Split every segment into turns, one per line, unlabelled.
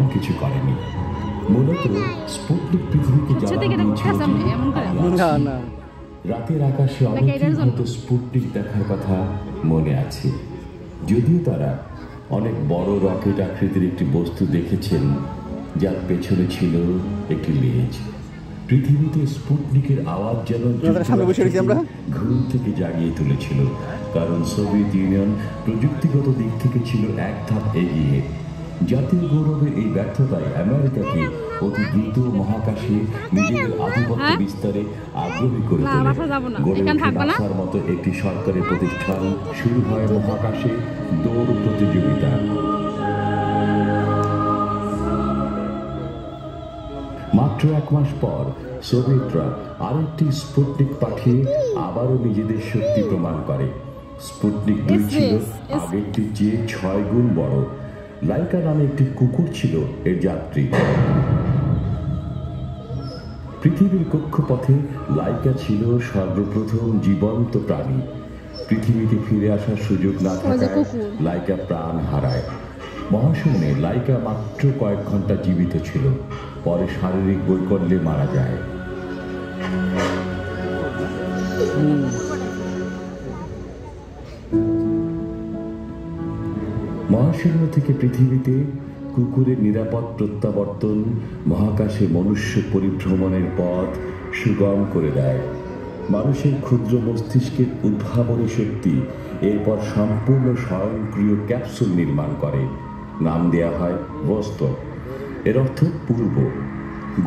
তেমন কিছু করেনি। মূলত স্পুটনিক পৃথিবীকে রাতের আকাশে অনেকেই হয়তো স্পুটনিক দেখার কথা মনে আছে, যদিও তারা অনেক বড় রকেট আকৃতির একটি বস্তু দেখেছেন যার পেছনে ছিল একটি লেজ। পৃথিবীতে স্পুটনিকের আওয়াজ যেন ঘুম থেকে জাগিয়ে তুলেছিল, কারণ সোভিয়েত ইউনিয়ন প্রযুক্তিগত দিক থেকে ছিল এক ধাপ এগিয়ে। জাতীয় গৌরবের এই ব্যর্থতায় আমেরিকাকে অতি দ্রুত মহাকাশে নিজেদের আধিপত্য বিস্তারে আগ্রহী করে তোলে। নাসার মতো একটি সরকারি প্রতিষ্ঠান, শুরু হয় মহাকাশে দৌড় প্রতিযোগিতা। মাত্র 1 মাস পর সোভিয়েতরা আরেকটি স্পুটনিক পাঠিয়ে আবারও নিজেদের শক্তি প্রমাণ করে। স্পুটনিক 2 ছিল আগেরটির চেয়ে 6 গুণ বড়। লাইকা নামে একটি কুকুর ছিল এর যাত্রী। পৃথিবীর কক্ষপথে লাইকা ছিল সর্বপ্রথম জীবন্ত প্রাণী। পৃথিবীতে ফিরে আসার সুযোগ না থাকায় লাইকা প্রাণ হারায়। মহাশূন্যে লাইকা মাত্র কয়েক ঘন্টা জীবিত ছিল, পরে শারীরিক বৈকল্যে মারা যায়। মহাশূন্য থেকে পৃথিবীতে কুকুরের নিরাপদ প্রত্যাবর্তন মহাকাশে মনুষ্য পরিভ্রমণের পথ সুগম করে দেয়। মানুষের ক্ষুদ্র মস্তিষ্কের উদ্ভাবনী শক্তি এরপর সম্পূর্ণ স্বয়ংক্রিয় ক্যাপসুল নির্মাণ করে। নাম দেয়া হয় ভোস্তক, এর অর্থ পূর্ব।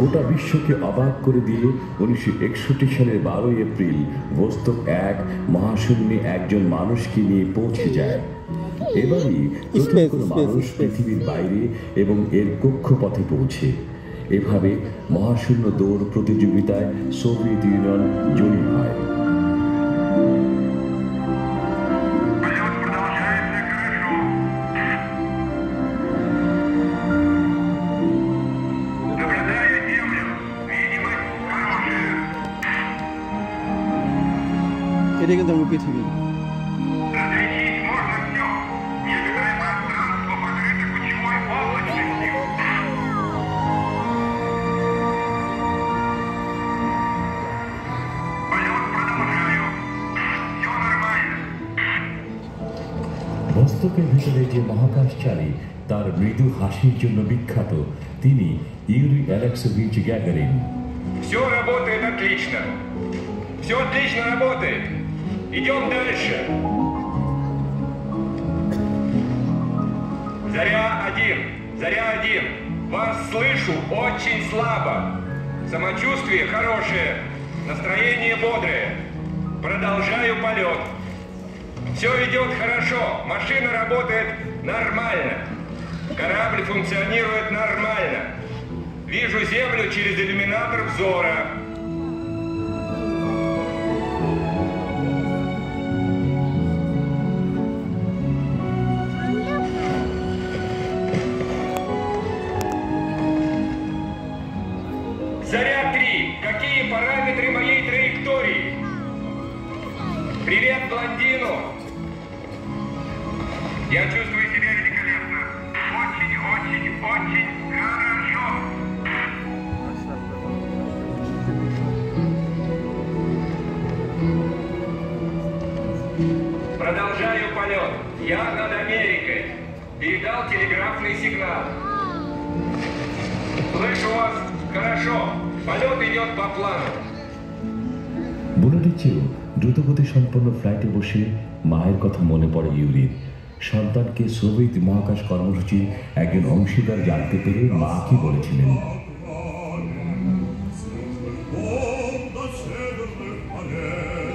গোটা বিশ্বকে অবাক করে দিয়ে 1961 সালের 12 এপ্রিল ভোস্তক 1 মহাশূন্যে একজন মানুষকে নিয়ে পৌঁছে যায়। এবারই প্রথম কোনো মানুষ পৃথিবীর বাইরে এবং এর কক্ষপথে পৌঁছে। এভাবে মহাশূন্য দৌড় প্রতিযোগিতায় সোভিয়েত ইউনিয়ন জয়ী হয়।
এটা কিন্তু আমার পৃথিবী।
ভোস্তকের ভিতরে যে মহাকাশচারী তার মৃদু হাসির জন্য বিখ্যাত, তিনি ইউরি আলেক্সেভিচ গ্যাগারিন।
Все работает отлично. Все отлично работает. Идем дальше. Заря-1. Вас слышу очень слабо. Самочувствие хорошее. Настроение бодрое. Продолжаю полет. Все идет хорошо. Машина работает нормально. Корабль функционирует нормально. Вижу Землю через иллюминатор взора. Заря-3. Какие параметры моей траектории? Привет блондину. Я чувствую себя великолепно. Очень хорошо. Продолжаю полет. Я над Америкой. Передал телеграфный сигнал. Слышу вас хорошо. Полет идет по плану.
বুলেটের চেয়েও দ্রুতগতি সম্পন্ন ফ্লাইটে বসে মায়ের কথা মনে পড়ে ইউরির। সন্তানকে সোভিয়েত মহাকাশ কর্মসূচির একজন অংশীদার জানতে পেরে মা কি বলেছিলেন।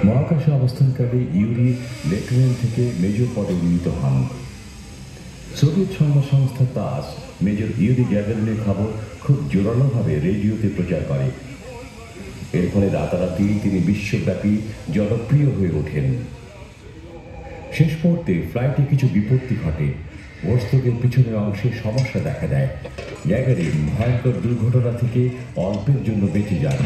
মহাকাশে অবস্থানকালে ইউরি লেফটেন্যান্ট থেকে মেজর পদে উন্নীত হন। সোভিয়েত সংবাদ সংস্থা তাস মেজর ইউরি গ্যাগারিনের খবর খুব জোরালোভাবে রেডিওতে প্রচার করে। এর ফলে রাতারাতি তিনি বিশ্বব্যাপী জনপ্রিয় হয়ে ওঠেন। শেষ মুহূর্তে ফ্লাইটে কিছু বিপত্তি ঘটে। ভোস্তকের পিছনের অংশে সমস্যা দেখা দেয়। গ্যাগারিন ভয়ঙ্কর দুর্ঘটনা থেকে অল্পের জন্য বেঁচে যান।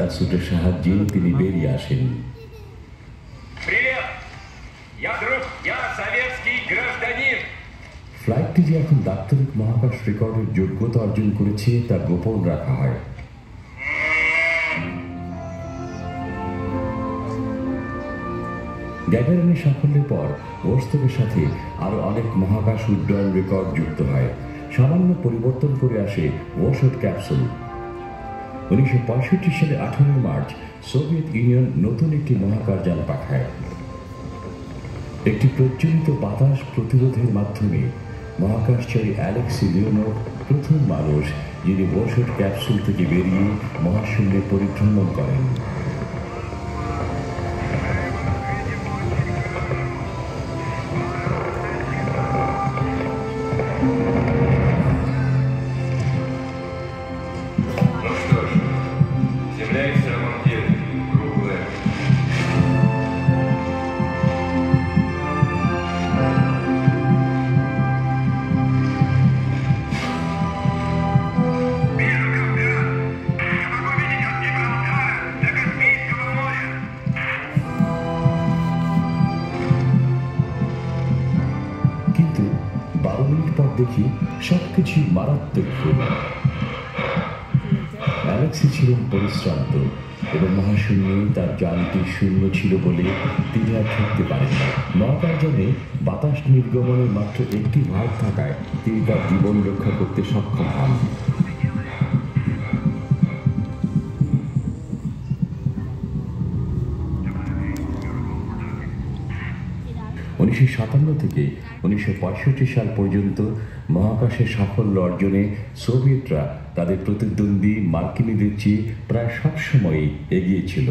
প্যারাসুটের সাহায্যে তিনি বেরিয়ে আসেন। ফ্লাইটটি যে এখন দাপ্তরিক মহাকাশ রেকর্ডের যোগ্যতা অর্জন করেছে তা গোপন রাখা হয়। গ্যাগারিনের সাফল্যের পর ভোস্তকের সাথে আরো অনেক মহাকাশ উড্ডয়ন রেকর্ড যুক্ত হয়। সামান্য পরিবর্তন করে আসে ওয়াশট ক্যাপসুল। 1965 সালে 18 মার্চ সোভিয়েত ইউনিয়ন নতুন একটি মহাকাশযান পাঠায়। একটি প্রজ্বলিত বাতাস প্রতিরোধের মাধ্যমে মহাকাশচারী অ্যালেক্সি লিওনোভ প্রথম মানুষ যিনি ওয়াশট ক্যাপসুল থেকে বেরিয়ে মহাশূন্যে পরিভ্রমণ করেন। দেখি সবকিছু মারাত্মক হল। অ্যালেক্সি ছিলেন পরিশ্রান্ত এবং মহাশূন্যে তার যানটি শূন্য ছিল বলে তিনি আর থাকতে পারেন না। মহাকাশযানে বাতাস নির্গমনের মাত্র একটি ভাগ থাকায় তিনি তার জীবন রক্ষা করতে সক্ষম হন। 1957 থেকে 1965 সাল পর্যন্ত মহাকাশে সাফল্য অর্জনে সোভিয়েতরা তাদের প্রতিদ্বন্দ্বী মার্কিনীদের চেয়ে প্রায় সবসময়ই এগিয়ে ছিল।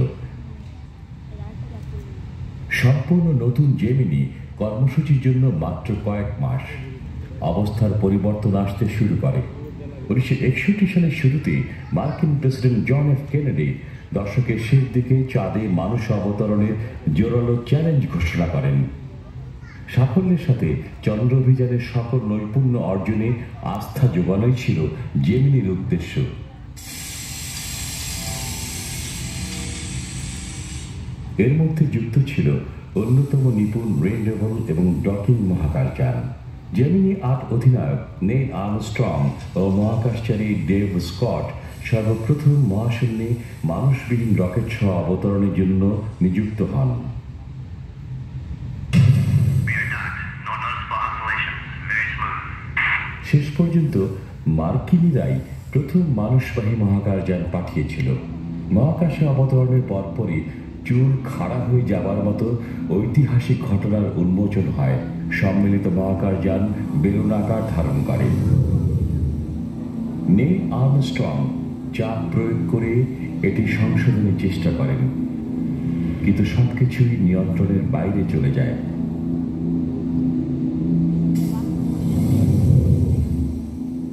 সম্পূর্ণ নতুন জেমিনি কর্মসূচির জন্য মাত্র কয়েক মাস। অবস্থার পরিবর্তন আসতে শুরু করে। 1961 সালের শুরুতে মার্কিন প্রেসিডেন্ট জন এফ কেনেডি দশকের শেষ দিকে চাঁদে মানুষ অবতরণের জোরালো চ্যালেঞ্জ ঘোষণা করেন। সাফল্যের সাথে চন্দ্র অভিযানের সকল নৈপুণ্য অর্জনে আস্থা যোগানোই ছিল জেমিনির উদ্দেশ্য। এর মধ্যে যুক্ত ছিল অন্যতম নিপুণ রেনডেভল এবং ডকিং মহাকাশযান। জেমিনি 8 অধিনায়ক নেল আর্মস্ট্রং ও মহাকাশচারী ডেভ স্কট সর্বপ্রথম মহাশূন্যে মানুষবিহীন রকেট সহ অবতরণের জন্য নিযুক্ত হন। শেষ পর্যন্ত মার্কিনীরাই প্রথম মানুষবাহী মহাকাশযান পাঠিয়েছিল। মহাকাশে অবতরণের পরপরই চুল খাড়া হয়ে যাবার মতো ঐতিহাসিক ঘটনার উন্মোচন হয়। সম্মিলিত মহাকাশযান বেলুন আকার ধারণ করে। নেল আর্মস্ট্রং চাপ প্রয়োগ করে এটি সংশোধনের চেষ্টা করেন, কিন্তু সবকিছুই নিয়ন্ত্রণের বাইরে চলে যায়।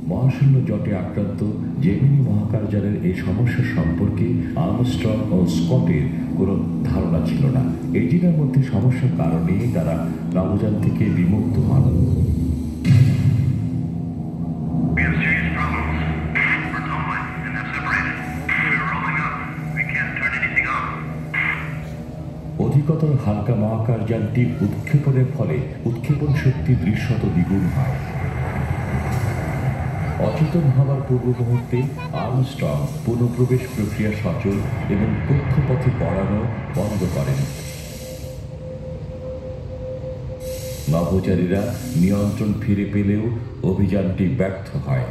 মহাশূন্য জটে আক্রান্ত জেমিনি মহাকাশযানের এই সমস্যা সম্পর্কে আর্মস্ট্রং ও স্কটের কোনো ধারণা ছিল না। ইঞ্জিনের মধ্যে সমস্যার কারণে তারা নভোযান থেকে বিমুক্ত হন। অধিকতর হালকা মহাকাশযানটি উৎক্ষেপণের ফলে উৎক্ষেপণ শক্তি দৃশ্যত দ্বিগুণ হয়। অচেতন হওয়ার পূর্ব মুহূর্তে আর্মস্ট্রং পুনঃপ্রবেশ প্রক্রিয়া সচল এবং কক্ষপথে পড়ানো বন্ধ করেন। নভোচারীরা নিয়ন্ত্রণ ফিরে পেলেও অভিযানটি ব্যর্থ হয়।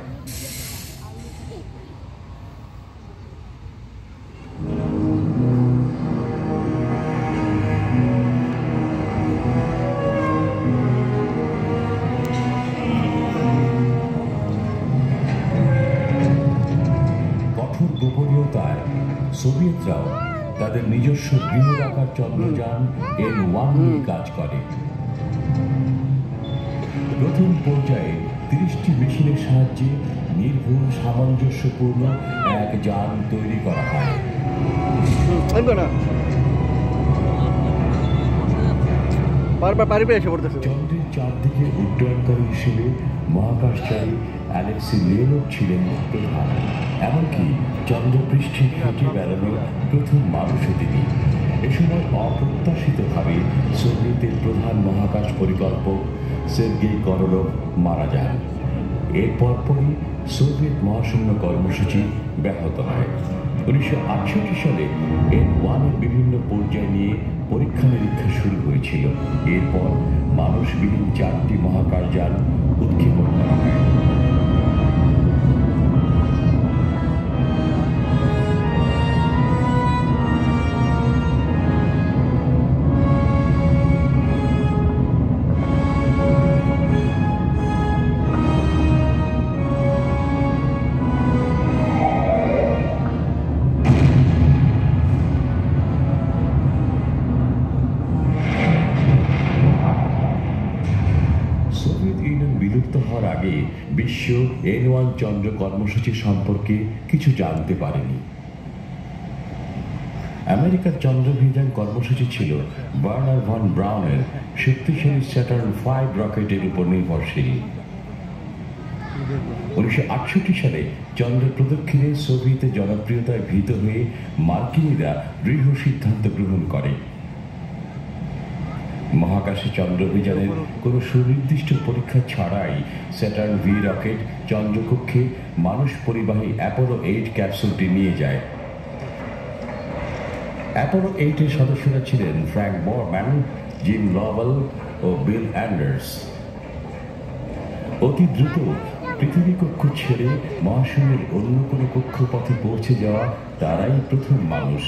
গোপনীয়তায় সোভিয়েতরাও তাদের নিজস্ব বৃহদাকার চন্দ্রযান N1 নিয়ে কাজ করে। প্রথম পর্যায়ে 30টি মেশিনের সাহায্যে নির্ভুল সামঞ্জস্যপূর্ণ এক যান তৈরি করা হয়।
বারবার বাড়ি এসে পড়তেছে।
চন্দ্রের চারদিকে উড্ডয়নকারী হিসেবে মহাকাশচারী অ্যালেক্সি লিওনভ ছিলেন প্রধান। এমনকি চন্দ্রপৃষ্ঠে হেঁটে বেড়ানো প্রথম মানুষও তিনি। এ সময় অপ্রত্যাশিতভাবে সোভিয়েতের প্রধান মহাকাশ পরিকল্পক সের্গেই করোলভ মারা যান। এর পরপরই সোভিয়েত মহাশূন্য কর্মসূচি ব্যাহত হয়। 1968 সালে N1 এর বিভিন্ন পর্যায় নিয়ে পরীক্ষা নিরীক্ষা শুরু হয়েছিল। এরপর মানুষবিহীন 4টি মহাকাশযান উৎক্ষেপণ করা হয়। বিলুপ্ত হওয়ার আগে বিশ্ব N1 চন্দ্র কর্মসূচি সম্পর্কে কিছু জানতে পারেনি। আমেরিকার চন্দ্রাভিযান কর্মসূচি ছিল বার্নার ভন ব্রাউনের শক্তিশালী স্যাটার্ন 5 রকেটের উপর নির্ভরশীল। 1968 সালে চন্দ্র প্রদক্ষিণে সোভিয়েতের জনপ্রিয়তায় ভীত হয়ে মার্কিনীরা দৃঢ় সিদ্ধান্ত গ্রহণ করে। মহাকাশে চন্দ্রাভিযানের কোনো সুনির্দিষ্ট পরীক্ষা ছাড়াই স্যাটার্ন ভি রকেট চন্দ্রকক্ষে মানুষ পরিবাহী অ্যাপোলো 8 ক্যাপসুলটি নিয়ে যায়। অ্যাপোলো 8 এর সদস্যরা ছিলেন ফ্র্যাঙ্ক বরম্যান, জিম লভেল ও বিল অ্যান্ডার্স। অতি দ্রুত পৃথিবী কক্ষ ছেড়ে মহাশূন্যের অন্য কোনো কক্ষপথে পৌঁছে যাওয়া তারাই প্রথম মানুষ।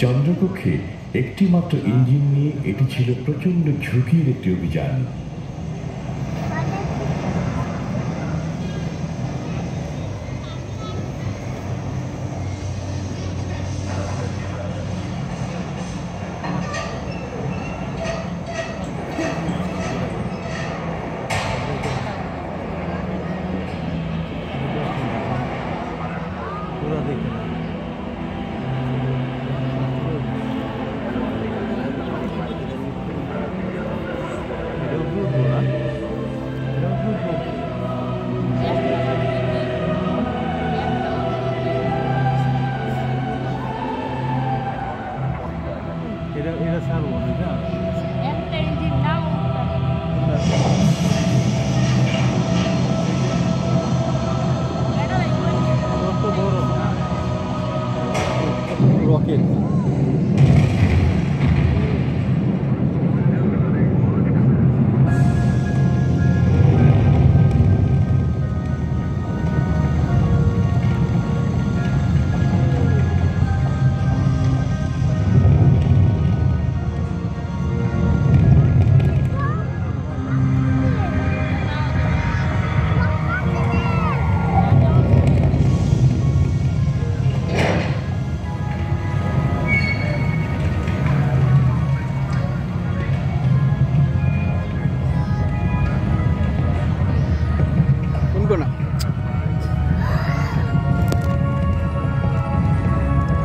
চন্দ্রকক্ষে একটি মাত্র ইঞ্জিন নিয়ে এটি ছিল প্রচন্ড ঝুঁকির একটি অভিযান।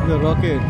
The rocket.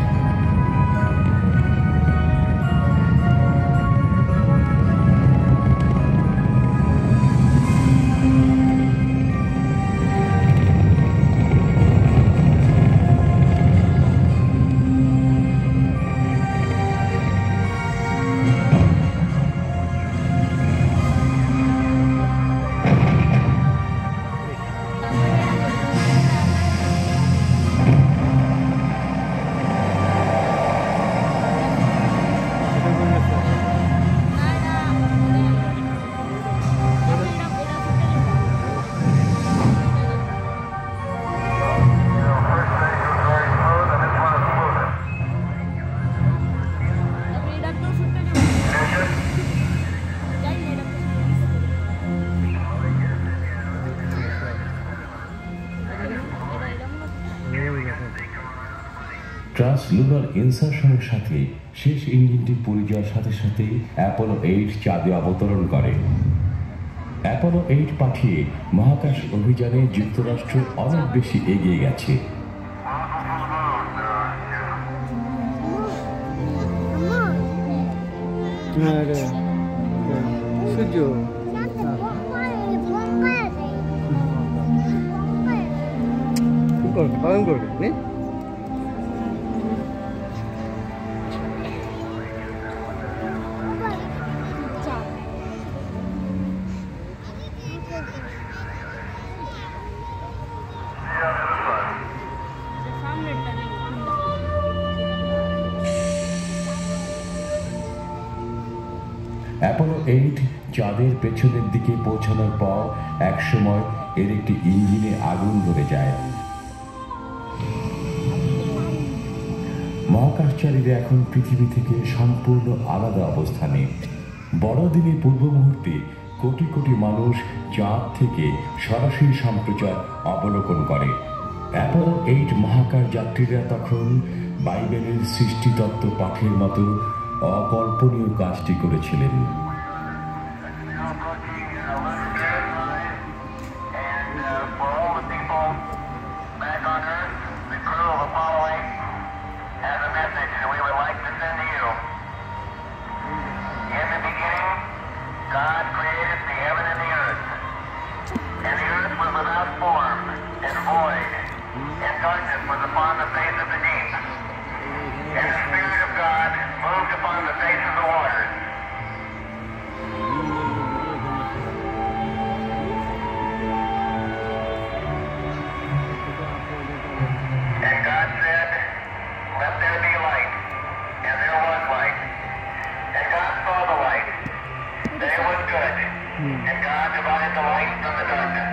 ট্রান্সলুনার ইনসারশনের সাথে শেষ ইঞ্জিনটি পুড়ে যাওয়ার সাথে সাথে অ্যাপোলো 8 চাঁদে অবতরণ করে। অ্যাপোলো 8 পাঠিয়ে মহাকাশ অভিযানে যুক্তরাষ্ট্র অনেক বেশি এগিয়ে গেছে। অ্যাপোলো 8 চাঁদের পেছনের দিকে পৌঁছানোর পর একসময় এর একটি ইঞ্জিনে আগুন ধরে যায়। মহাকাশচারীরা এখন পৃথিবী থেকে সম্পূর্ণ আলাদা অবস্থানে। বড়দিনের পূর্ব মুহূর্তে কোটি কোটি মানুষ চাঁদ থেকে সরাসরি সম্প্রচার অবলোকন করে। অ্যাপোলো 8 মহাকাশ যাত্রীরা তখন বাইবেলের সৃষ্টিতত্ত্ব পাঠের মতো অকল্পনীয় কাজটি করেছিলেন।
God created the heaven and the earth, and the earth was without form and void, and darkness was upon the face of the deep, and the Spirit of God moved upon the face of the waters. And God said, "Let there be light," and there was light. And God saw the light. It was good. And God divided the light from the darkness.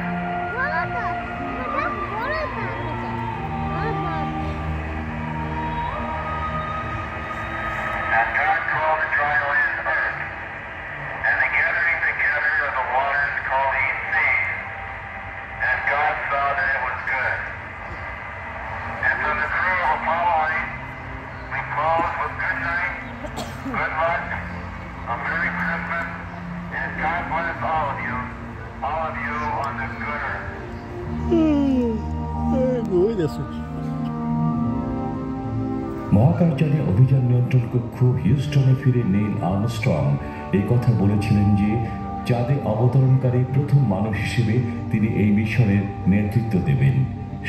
And God called the dry land earth, and the gathering together of the waters called he seas. And God saw that it was good. And from the crew of Apollo 8, we close with good night, good luck, a Merry Christmas, and God bless all of you on this good earth.
মহাকাশযানে অভিযান নিয়ন্ত্রণ কক্ষ হিউস্টনে ফিরে nail Armstrong এই কথা বলেছিলেন যে চাঁদে অবতরণকারী প্রথম মানুষ হিসেবে তিনি এই মিশনের নেতৃত্ব দেবেন।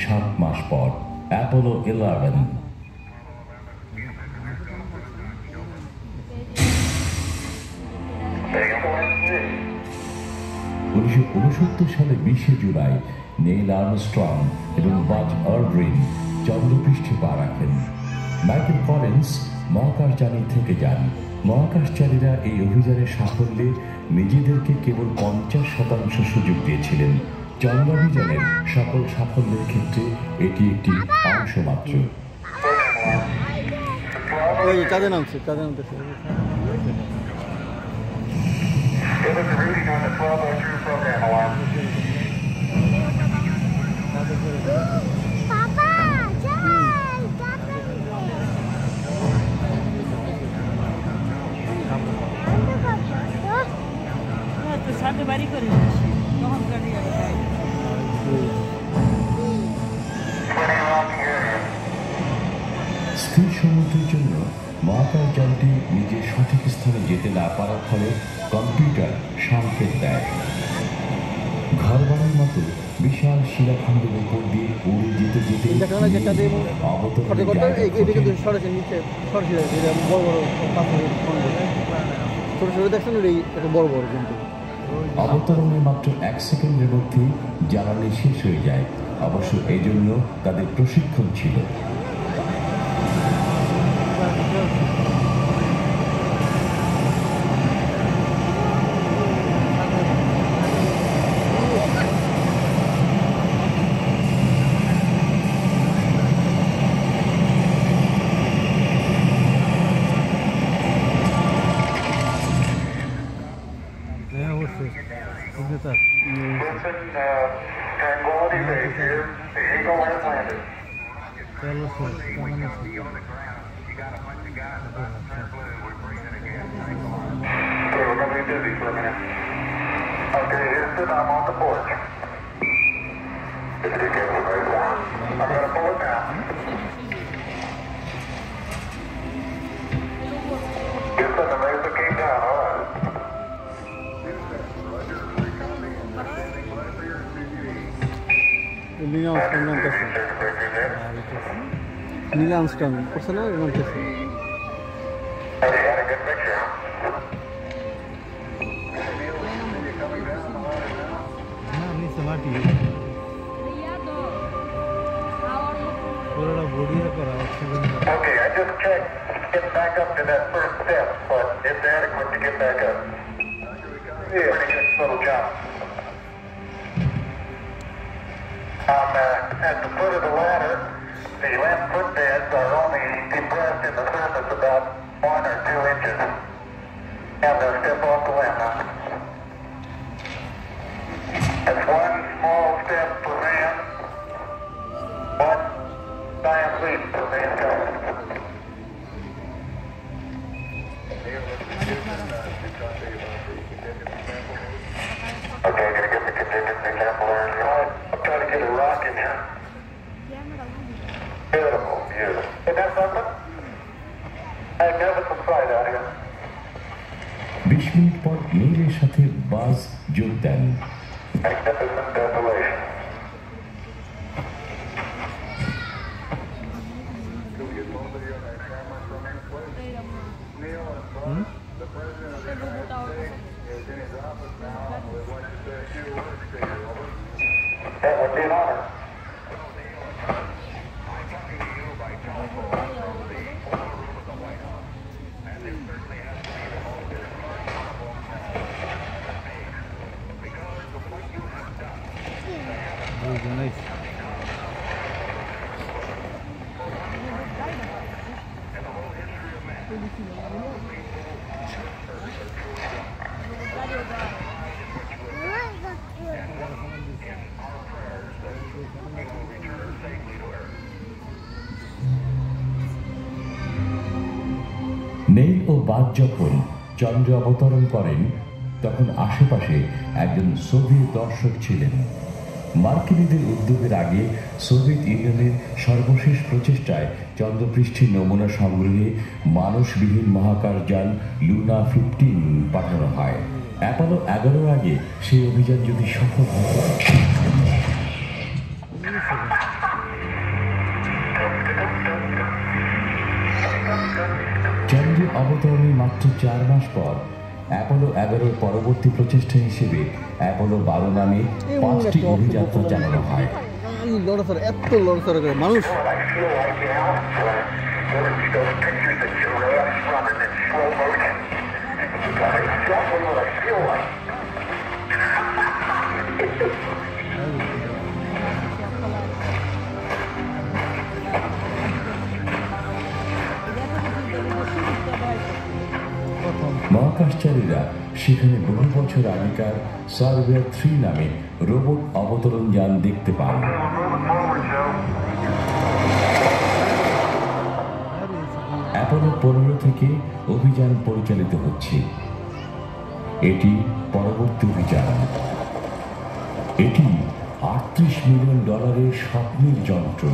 7 মাস পর অ্যাপোলো 11 1969 সালে 20 জুলাই নেইল আর্মস্ট্রং এবং বাজ অল্ড্রিন চন্দ্রপৃষ্ঠে পা রাখেন। মাইকেল কলিন্স মহাকাশযানে থেকে যান। মহাকাশচারীরা এই অভিযানের সাফল্যে নিজেদেরকে কেবল 50% সুযোগ দিয়েছিলেন। চন্দ্রাভিযানের সকল সাফল্যের ক্ষেত্রে এটি একটি অংশ মাত্র।
It was a reading on the 1203 program alarm.
Papa, Jai, তো সাথে বাড়ি করে তখন গাড়ি
স্থির সমুদ্রের জন্য মহাকাশযানটি নিজের সঠিক স্থানে যেতে না পারার ফলে কম্পিউটার সংকেত দেয়। ঘরবাড়ির মতো বিশাল শিলাখণ্ডের উপর দিয়ে উড়ে যেতে যেতে অবতরণের মাত্র 1 সেকেন্ডের মধ্যে জ্বালানি শেষ হয়ে যায়। অবশ্য এই জন্য তাদের প্রশিক্ষণ ছিল।
Tranquility Base here. The Eagle has landed.
চলো স্যার কেমন আছে
Okay, we're gonna be busy for a minute. Okay, Houston, I'm on the porch. If you get the right one, I'm gonna pull it down. Houston, the laser came down, all right.
Neil Armstrong নামতেছে Neil Armstrong করছে না নামতেছে
Have you had a good picture, huh?
হ্যাঁ নিচে মাটি পুরোটা বড়িয়া করা oxygen
Okay, I just checked getting back up to that first step, but it's adequate to get back up. Yeah, pretty good little jump. At the foot of the ladder, the left footbeds are only depressed in the surface about 1 or 2 inches. And they'll step off the limb now. That's one small step for man, one giant leap for mankind. Okay, gonna get the contingency sample there. I'm trying to get a rock in here. Beautiful, beautiful. Isn't that something? Magnificent sight out here.
20 minute পর নীলের সাথে বাজ যোগ দেন।
Magnificent desolation. That would be an honor.
Nice
নেই ও বাদ যখন চন্দ্রে অবতরণ করেন তখন আশেপাশে একজন সোভিয়েত দর্শক ছিলেন। মার্কিনীদের উদ্যোগের আগে সোভিয়েত ইউনিয়নের সর্বশেষ প্রচেষ্টায় চন্দ্রপৃষ্ঠের নমুনা সংগ্রহে মানুষবিহীন মহাকাশযান লুনা 15 পাঠানো হয়। অ্যাপোলো 11 আগে সেই অভিযান যদি সফল হতো চন্দ্রে অবতরণের মাত্র 4 মাস পর অ্যাপোলো 11 পরবর্তী প্রচেষ্টা হিসেবে অ্যাপোলো 12 নামে 5টি অভিযাত্রা চালানো হয়।
লড়াচড়া এত লড়াচড়া করে মানুষ
মহাকাশচারীরা সেখানে বহু বছর আগেকার সার্ভেয়ার 3 নামে রোবট অবতরণ যান দেখতে পান। অ্যাপোলো 15 থেকে অভিযান পরিচালিত হচ্ছে। এটি পরবর্তী অভিযান। এটি $38 মিলিয়ন স্বপ্নের যন্ত্র।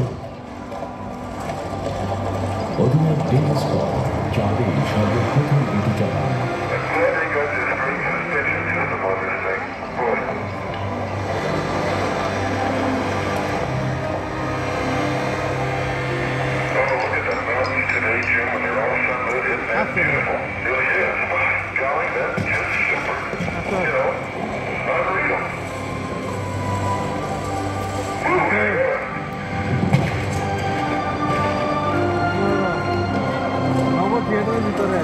অধিনায়ক ডেভ স্কট চাঁদে সর্বপ্রথম এটি চালান।
থিয়েটারের ভিতরে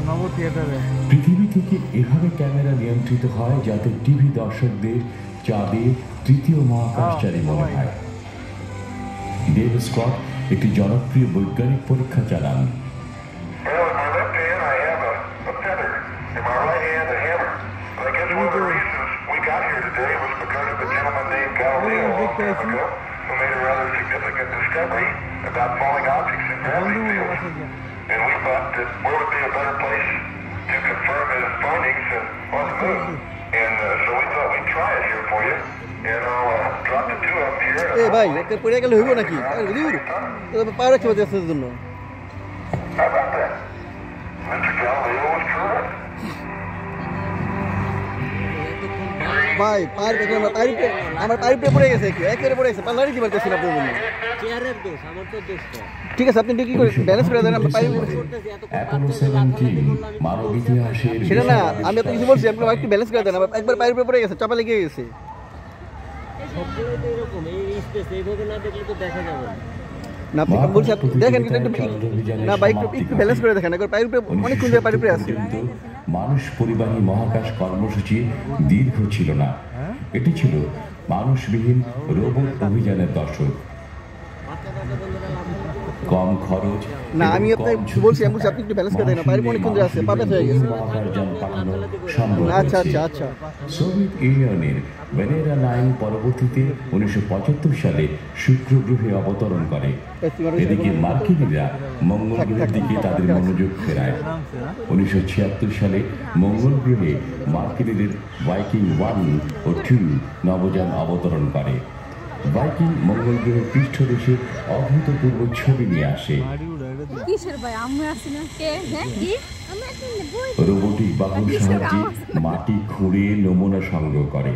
নব থিয়েটারে
পৃথিবী থেকে এভাবে ক্যামেরা নিয়ন্ত্রিত হয় যাতে টিভি দর্শকদের চাঁদে তৃতীয় মহাকাশচারী মনে হয়। ডেভ স্কট একটি জনপ্রিয় বৈজ্ঞানিক পরীক্ষা চালান।
Well, in my left hand I have a feather. In my right hand a hammer. I guess one of the reasons we got here today was because of a gentleman named Galileo a long time ago who made a rather significant discovery about falling objects in gravity fields. And we thought that where would be a better place to confirm his findings than on the moon. And so we thought we'd try it here for you. And I'll drop the two of them here.
এ ভাই একটা পড়ে গেলে হইব নাকি দূর পা রাখতে পারছি আসার জন্য
How about that? Mr. Galileo was correct.
ভাই পায়ের দেখে আমার পাইপে পড়ে গেছে একেবারে পড়ে গেছে পাল্লারি কি পারতেছি না আপনার জন্য
চেয়ারের দোষ আমার তো দোষ তো
ঠিক আছে আপনি কি করে ব্যালেন্স করে দেন আমরা পাইপ
অ্যাপোলো 17 মানব ইতিহাসের
সেটা না আমি তো কিছু বলছি আপনি একটু ব্যালেন্স করে দেন আমার একবার পাইপে পড়ে গেছে চাপা লেগে গেছে
সবগুলোই তো এরকম এই স্পেস এইভাবে না দেখলে তো দেখা যাবে না
না আপনি বলছি আপনি দেখেন কিন্তু একটু না বাইক একটু ব্যালেন্স করে দেখেন একবার পাইপে অনেকক্ষণ ধরে পাইপে আছে
মানুষ পরিবাহী মহাকাশ কর্মসূচি দীর্ঘ ছিল না, এটি ছিল মানুষবিহীন রোবট অভিযানের দশক। কম খরচ
না আমি আপনাকে বলছি আপনি একটু ব্যালেন্স করে দেন পাইপে অনেকক্ষণ ধরে আছে পাপে হয়ে গেছে
মহাকাশযান পাঠানো সম্ভব
আচ্ছা
হয়েছে।
আচ্ছা আচ্ছা
সোভিয়েত ইউনিয়নের ভেনেরা 9 পরবর্তীতে 1975 সালে শুক্র গ্রহে অবতরণ করে। এদিকে মার্কিনীরা মঙ্গল গ্রহের দিকে তাদের মনোযোগ ফেরায়। 1976 সালে মঙ্গল গ্রহে মার্কিনীদের ভাইকিং 1 ও 2 নভোযান অবতরণ করে। ভাইকিং মঙ্গল গ্রহের পৃষ্ঠদেশে অভূতপূর্ব ছবি নিয়ে আসে।
কিসের ভাই আমরা আছি না কে হ্যাঁ কি আমরা আছি না বই
রোবোটিক বাহুর সাহায্যে মাটি খুঁড়ে নমুনা সংগ্রহ করে।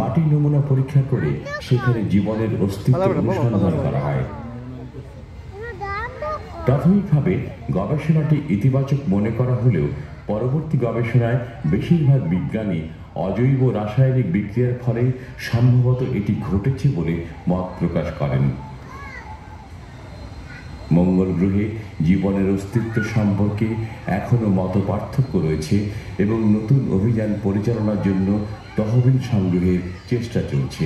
মাটির নমুনা পরীক্ষা করে সেখানে জীবনের অস্তিত্ব অনুসন্ধান করা হয়। প্রাথমিকভাবে গবেষণাটি ইতিবাচক মনে করা হলেও পরবর্তী গবেষণায় বেশিরভাগ বিজ্ঞানী অজৈব রাসায়নিক বিক্রিয়ার ফলে সম্ভবত এটি ঘটেছে বলে মত প্রকাশ করেন। মঙ্গল গ্রহে জীবনের অস্তিত্ব সম্পর্কে এখনও মত পার্থক্য রয়েছে এবং নতুন অভিযান পরিচালনার জন্য তহবিল সংগ্রহের চেষ্টা চলছে।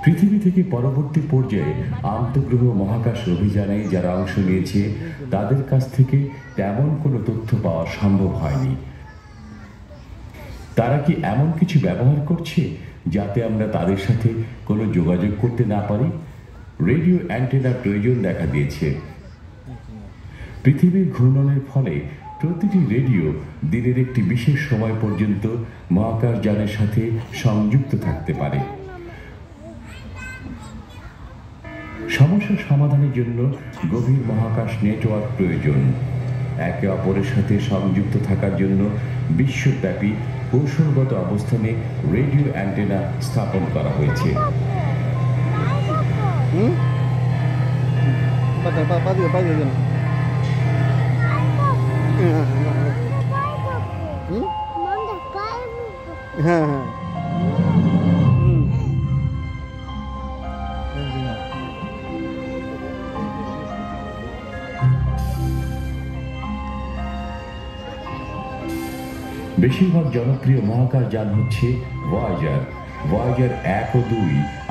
পৃথিবী থেকে পরবর্তী পর্যায়ে আন্তঃগ্রহ মহাকাশ অভিযানে যারা অংশ নিয়েছে তাদের কাছ থেকে তেমন কোনো তথ্য পাওয়া সম্ভব হয়নি। তারা কি এমন কিছু ব্যবহার করছে যাতে আমরা তাদের সাথে কোনো যোগাযোগ করতে না পারি? রেডিও অ্যান্টেনার প্রয়োজন দেখা দিয়েছে। পৃথিবীর ঘূর্ণনের ফলে প্রতিটি রেডিও দিনের একটি বিশেষ সময় পর্যন্ত মহাকাশযানের সাথে সংযুক্ত থাকতে পারে। সমস্যা সমাধানের জন্য গভীর মহাকাশ নেটওয়ার্ক প্রয়োজন। একে অপরের সাথে সংযুক্ত থাকার জন্য বিশ্বব্যাপী কৌশলগত অবস্থানে রেডিও অ্যান্টেনা স্থাপন করা হয়েছে।
হ্যাঁ হ্যাঁ
বেশিরভাগ জনপ্রিয় মহাকাশযান হচ্ছে ভয়েজার। ভয়েজার 1 ও 2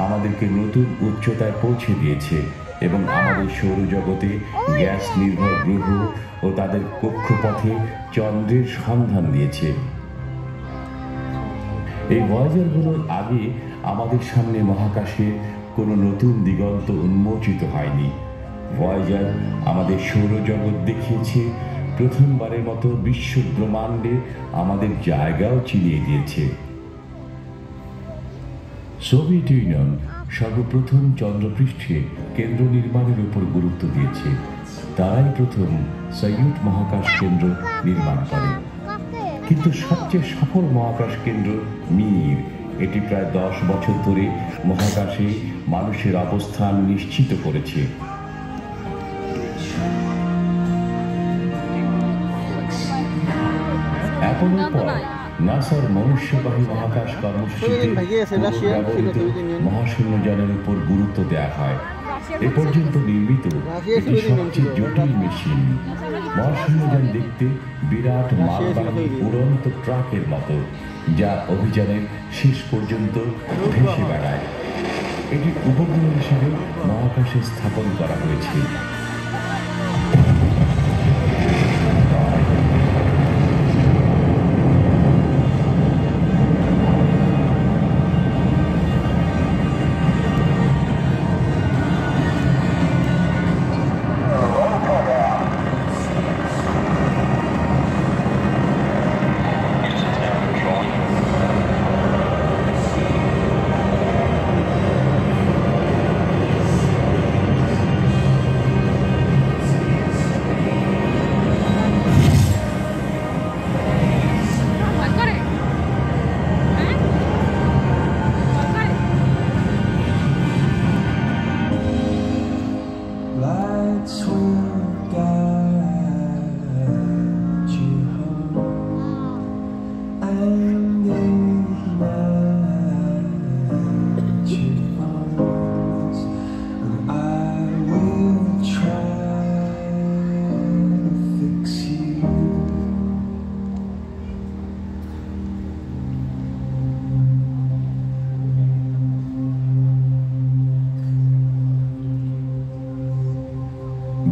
আমাদেরকে নতুন উচ্চতায় পৌঁছে দিয়েছে এবং আমাদের সৌরজগতে গ্যাস নির্ভর গ্রহ ও তাদের কক্ষপথে চন্দ্রের সন্ধান দিয়েছে। এই ভয়েজারগুলোর আগে আমাদের সামনে মহাকাশে কোনো নতুন দিগন্ত উন্মোচিত হয়নি। ভয়েজার আমাদের সৌরজগৎ দেখিয়েছে, প্রথমবারের মতো বিশ্ব ব্রহ্মাণ্ডে আমাদের জায়গাও চিনিয়ে দিয়েছে। সোভিয়েত ইউনিয়ন সর্বপ্রথম চন্দ্রপৃষ্ঠে কেন্দ্র নির্মাণের উপর গুরুত্ব দিয়েছে। তারাই প্রথম সৈয়দ মহাকাশ কেন্দ্র নির্মাণ করে। কিন্তু সবচেয়ে সফল মহাকাশ কেন্দ্র মির, এটি প্রায় 10 বছর ধরে মহাকাশে মানুষের অবস্থান নিশ্চিত করেছে। অ্যাপোলোর পর নাসার মনুষ্যবাহী মহাকাশ কর্মসূচিতে ব্যবহৃত মহাশূন্যযানের উপর গুরুত্ব দেওয়া হয়। এ পর্যন্ত নির্মিত এটি সবচেয়ে জটিল মেশিন। মহাশূন্যযান দেখতে বিরাট মালবাহী উড়ন্ত ট্রাকের মতো, যা অভিযানের শেষ পর্যন্ত ভেসে বেড়ায়। এটি উপগ্রহ হিসাবে মহাকাশে স্থাপন করা হয়েছে।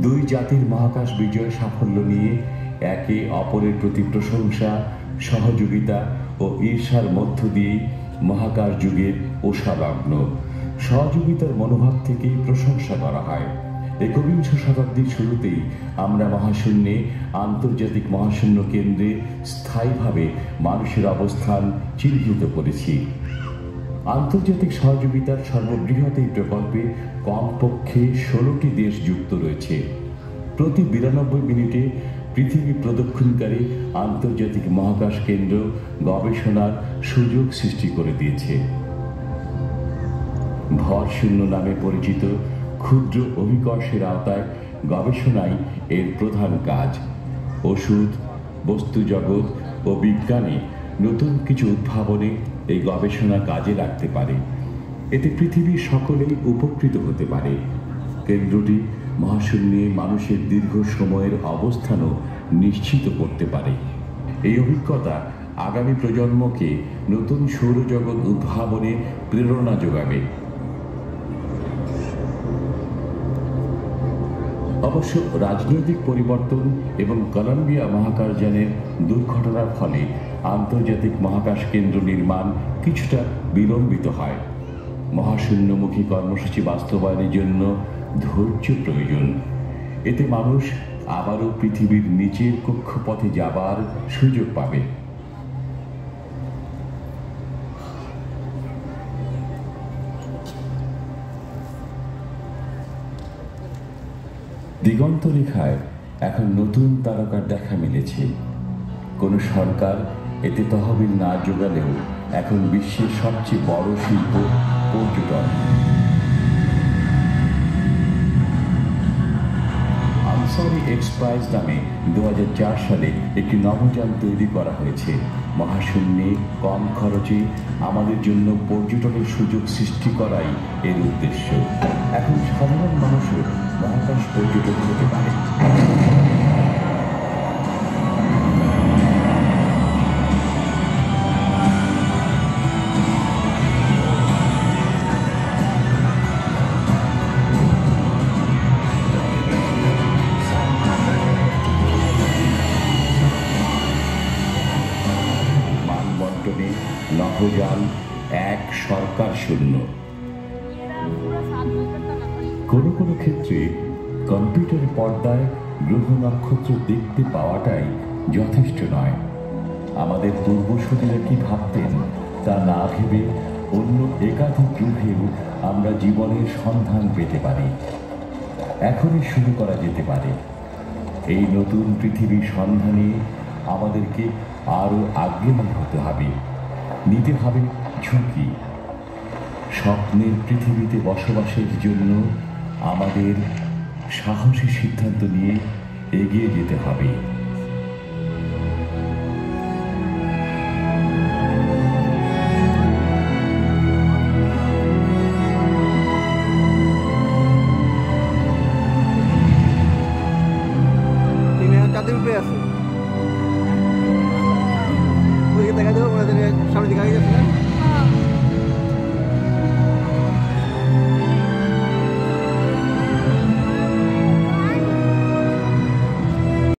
দুই জাতির মহাকাশ বিজয় সাফল্য নিয়ে একে অপরের প্রতি প্রশংসা, সহযোগিতা ও ঈর্ষার মধ্য দিয়ে মহাকাশ যুগের ওষালগ্ন। সহযোগিতার মনোভাব থেকে প্রশংসা করা হয়। একবিংশ শতাব্দীর শুরুতেই আমরা মহাশূন্যে আন্তর্জাতিক মহাশূন্য কেন্দ্রে স্থায়ীভাবে মানুষের অবস্থান চিহ্নিত করেছি। আন্তর্জাতিক সহযোগিতার সর্ববৃহৎ এই প্রকল্পে কমপক্ষে 16টি দেশ যুক্ত রয়েছে। প্রতি 92 মিনিটে পৃথিবী প্রদক্ষিণকারী আন্তর্জাতিক মহাকাশ কেন্দ্র গবেষণার সুযোগ সৃষ্টি করে দিয়েছে। ভরশূন্য নামে পরিচিত ক্ষুদ্র অভিকর্ষের আওতায় গবেষণাই এর প্রধান কাজ। ওষুধ, বস্তুজগৎ ও বিজ্ঞানে নতুন কিছু উদ্ভাবনে এই গবেষণা কাজে লাগতে পারে। এতে পৃথিবীর সকলেই উপকৃত হতে পারে। কেন্দ্রটি মহাশূন্যে মানুষের দীর্ঘ সময়ের অবস্থানও নিশ্চিত করতে পারে। এই অভিজ্ঞতা আগামী প্রজন্মকে নতুন সৌরজগৎ উদ্ভাবনে প্রেরণা যোগাবে। অবশ্য রাজনৈতিক পরিবর্তন এবং কলম্বিয়া মহাকাশযানের দুর্ঘটনার ফলে আন্তর্জাতিক মহাকাশ কেন্দ্র নির্মাণ কিছুটা বিলম্বিত হয়। মহাশূন্যমুখী কর্মসূচি বাস্তবায়নের জন্য ধৈর্য প্রয়োজন। এতে মানুষ আবারও পৃথিবীর নিচের কক্ষপথে যাবার সুযোগ পাবে। দিগন্ত রেখায় এখন নতুন তারকার দেখা মিলেছে। কোনো সরকার এতে তহবিল না জোগালেও এখন বিশ্বের সবচেয়ে বড় শিল্প পর্যটন। আনসারি এক্সপ্রাইজ নামে 2004 সালে একটি নভোযান তৈরি করা হয়েছে। মহাশূন্যে কম খরচে আমাদের জন্য পর্যটনের সুযোগ সৃষ্টি করাই এর উদ্দেশ্য। এখন সাধারণ মানুষও মহাকাশ পর্যটন হতে পারে। মানবন্টনে নভোযান এক, সরকার শূন্য। কোনো কোনো ক্ষেত্রে কম্পিউটারের পর্দায় গ্রহ নক্ষত্র দেখতে পাওয়াটাই যথেষ্ট নয়। আমাদের পূর্বসূরীরা কি ভাবতেন তা না ভেবে অন্য একাধিক গ্রহেও আমরা জীবনের সন্ধান পেতে পারি। এখনই শুরু করা যেতে পারে। এই নতুন পৃথিবীর সন্ধানে আমাদেরকে আরও আগ্রহী হতে হবে, নিতে হবে ঝুঁকি। স্বপ্নের পৃথিবীতে বসবাসের জন্য আমাদের সাহসী সিদ্ধান্ত নিয়ে এগিয়ে যেতে হবে।
তুমি এখন চাঁদের উপরে আছো।